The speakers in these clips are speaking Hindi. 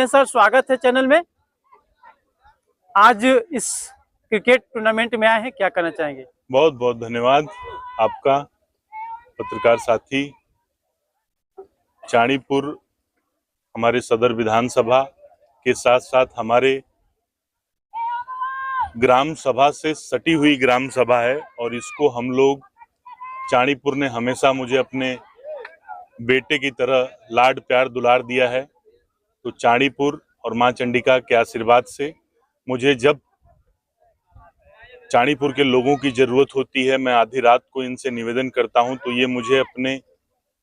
हैं सर, स्वागत है चैनल में। आज इस क्रिकेट टूर्नामेंट में आए हैं, क्या कहना चाहेंगे? बहुत बहुत धन्यवाद आपका पत्रकार साथी। चाणीपुर हमारे सदर विधानसभा के साथ साथ हमारे ग्राम सभा से सटी हुई ग्राम सभा है और इसको हम लोग चाणीपुर ने हमेशा मुझे अपने बेटे की तरह लाड प्यार दुलार दिया है। तो चाणीपुर और मां चंडिका के आशीर्वाद से मुझे जब चाणीपुर के लोगों की जरूरत होती है, मैं आधी रात को इनसे निवेदन करता हूं तो ये मुझे अपने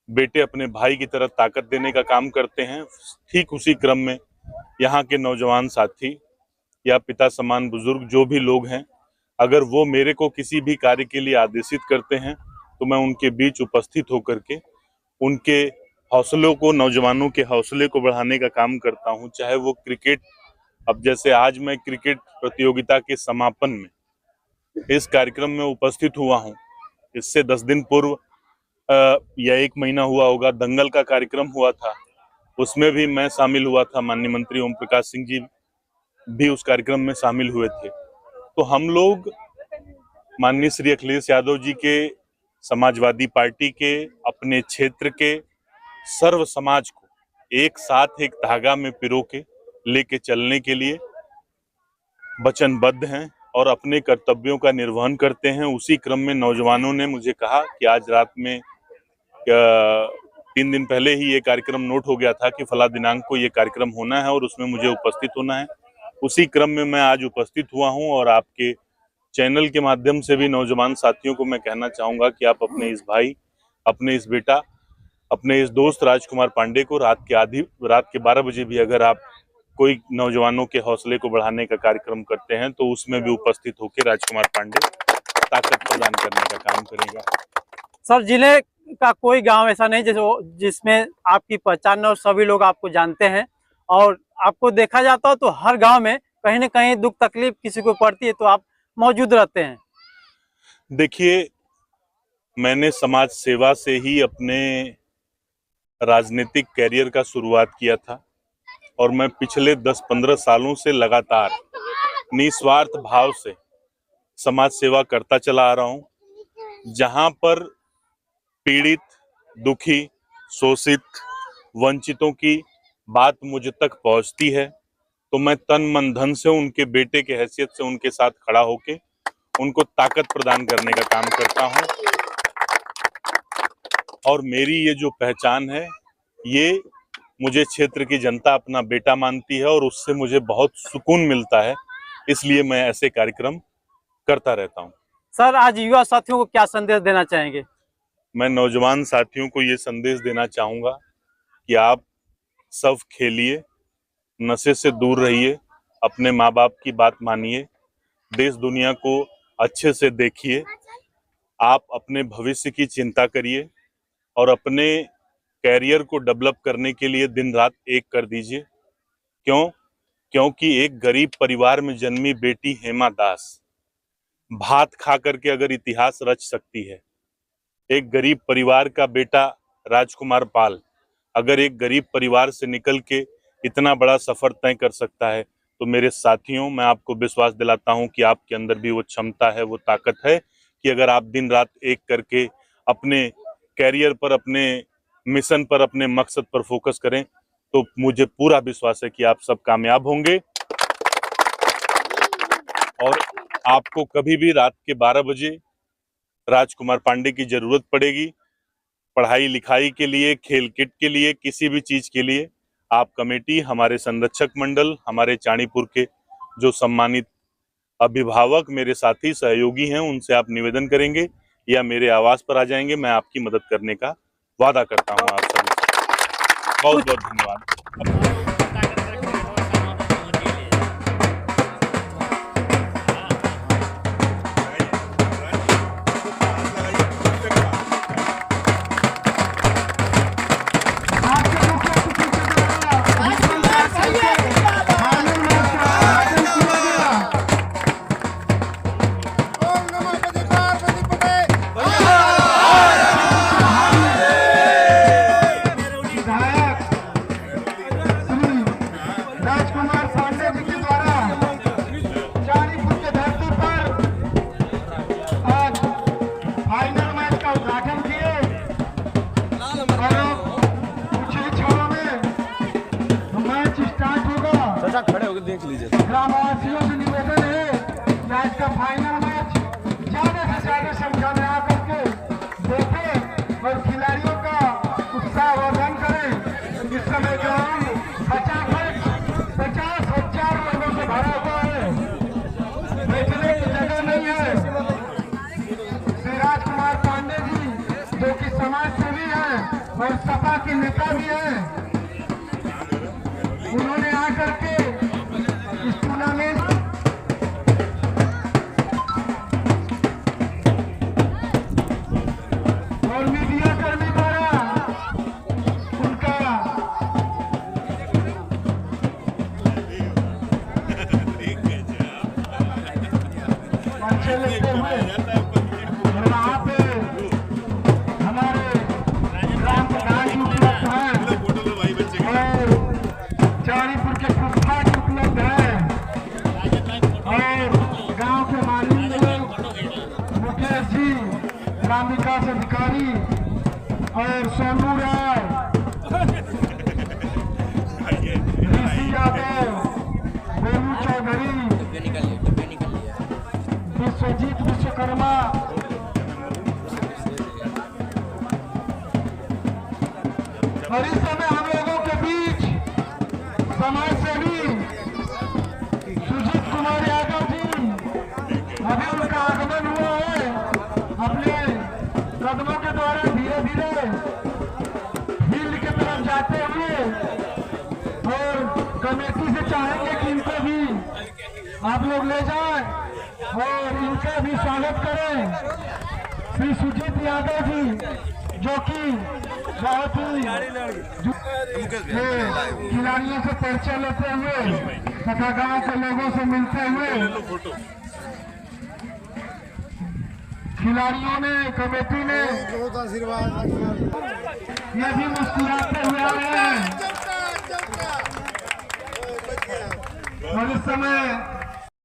बेटे, अपने भाई की तरह ताकत देने का काम करते हैं। ठीक उसी क्रम में यहाँ के नौजवान साथी या पिता समान बुजुर्ग जो भी लोग हैं, अगर वो मेरे को किसी भी कार्य के लिए आदेशित करते हैं तो मैं उनके बीच उपस्थित होकर के उनके हौसलों को, नौजवानों के हौसले को बढ़ाने का काम करता हूं। चाहे वो क्रिकेट, अब जैसे आज मैं क्रिकेट प्रतियोगिता के समापन में इस कार्यक्रम में उपस्थित हुआ हूं। इससे 10 दिन पूर्व या 1 महीना हुआ होगा, दंगल का कार्यक्रम हुआ था, उसमें भी मैं शामिल हुआ था। माननीय मंत्री ओम प्रकाश सिंह जी भी उस कार्यक्रम में शामिल हुए थे। तो हम लोग माननीय श्री अखिलेश यादव जी के, समाजवादी पार्टी के, अपने क्षेत्र के सर्व समाज को एक साथ एक धागा में पिरो के लेके चलने के लिए वचनबद्ध हैं और अपने कर्तव्यों का निर्वहन करते हैं। उसी क्रम में नौजवानों ने मुझे कहा कि आज रात में 3 दिन पहले ही ये कार्यक्रम नोट हो गया था कि फला दिनांक को ये कार्यक्रम होना है और उसमें मुझे उपस्थित होना है। उसी क्रम में मैं आज उपस्थित हुआ हूं और आपके चैनल के माध्यम से भी नौजवान साथियों को मैं कहना चाहूंगा कि आप अपने इस भाई, अपने इस बेटा, अपने इस दोस्त राजकुमार पांडे को रात के 12 बजे भी अगर आप कोई नौजवानों के हौसले को बढ़ाने का कार्यक्रम करते हैं तो उसमें भी उपस्थित होकर राजकुमार पांडे ताकत प्रदान करने का काम करेगा। सर, जिले का कोई गांव ऐसा नहीं जिसमें आपकी पहचान और सभी लोग आपको जानते हैं और आपको देखा जाता हो तो हर गांव में कहीं न कहीं दुख तकलीफ किसी को पड़ती है तो आप मौजूद रहते हैं। देखिए, मैंने समाज सेवा से ही अपने राजनीतिक कैरियर का शुरुआत किया था और मैं पिछले 10-15 सालों से लगातार निस्वार्थ भाव से समाज सेवा करता चला आ रहा हूं। जहां पर पीड़ित, दुखी, शोषित, वंचितों की बात मुझ तक पहुंचती है तो मैं तन मन धन से उनके बेटे के हैसियत से उनके साथ खड़ा होके उनको ताकत प्रदान करने का काम करता हूं। और मेरी ये जो पहचान है, ये मुझे क्षेत्र की जनता अपना बेटा मानती है और उससे मुझे बहुत सुकून मिलता है, इसलिए मैं ऐसे कार्यक्रम करता रहता हूं। सर, आज युवा साथियों को क्या संदेश देना चाहेंगे? मैं नौजवान साथियों को ये संदेश देना चाहूंगा कि आप सब खेलिए, नशे से दूर रहिए, अपने माँ बाप की बात मानिए, देश दुनिया को अच्छे से देखिए, आप अपने भविष्य की चिंता करिए और अपने कैरियर को डेवलप करने के लिए दिन रात एक कर दीजिए। क्योंकि एक गरीब परिवार में जन्मी बेटी हेमा दास भात खा करके अगर इतिहास रच सकती है, एक गरीब परिवार का बेटा राजकुमार पाल अगर एक गरीब परिवार से निकल के इतना बड़ा सफर तय कर सकता है, तो मेरे साथियों, मैं आपको विश्वास दिलाता हूं कि आपके अंदर भी वो क्षमता है, वो ताकत है कि अगर आप दिन रात एक करके अपने कैरियर पर, अपने मिशन पर, अपने मकसद पर फोकस करें तो मुझे पूरा विश्वास है कि आप सब कामयाब होंगे। और आपको कभी भी रात के 12 बजे राजकुमार पांडे की जरूरत पड़ेगी, पढ़ाई लिखाई के लिए, खेल किट के लिए, किसी भी चीज के लिए, आप कमेटी, हमारे संरक्षक मंडल, हमारे चाणीपुर के जो सम्मानित अभिभावक, मेरे साथी सहयोगी हैं, उनसे आप निवेदन करेंगे या मेरे आवास पर आ जाएंगे, मैं आपकी मदद करने का वादा करता हूं आप सभी से। बहुत बहुत धन्यवाद। ग्रामवासियों से निवेदन है कि आज का फाइनल मैच ज्यादा से ज्यादा संख्या में आकर के देखें और खिलाड़ियों का उत्साहवर्धन करें। इस समय ग्राउंड 50,000 लोगों से भरा हुआ है, बैठने की जगह नहीं है। श्री राजकुमार पांडे जी जो कि समाज सेवी हैं और सपा के नेता भी हैं, उन्होंने आकर के इस टूर्नामेंट और मीडिया कर्मी द्वारा उनका परिचय लेते हुए और वहाँ पे हमारे ग्राम प्रधान जी उपलब्ध हैं और चारीपुर के कुत्था जी उपलब्ध हैं और गांव के माली लोग, मुकेश जी, ग्राम विकास अधिकारी और सोनू राय, ऋषि यादव, गोलू चौधरी, विश्वजीत विश्वकर्मा, और इस समय हम लोगों के बीच समाज सेवी सुजीत कुमार यादव जी, अभी उनका आगमन हुआ है। अपने कदमों के द्वारा धीरे धीरे फील्ड की तरफ जाते हुए और कमेटी से चाहेंगे कि इनको भी आप लोग ले जाएं और इनका भी स्वागत करें। श्री सुजीत यादव जी जो कि बहुत ही खिलाड़ियों से परिचय लेते हुए तथा गांव के लोगों से मिलते हुए खिलाड़ियों ने, कमेटी ने बहुत आशीर्वाद ये भी मुस्कुराते हुए आ रहे हैं। और इस समय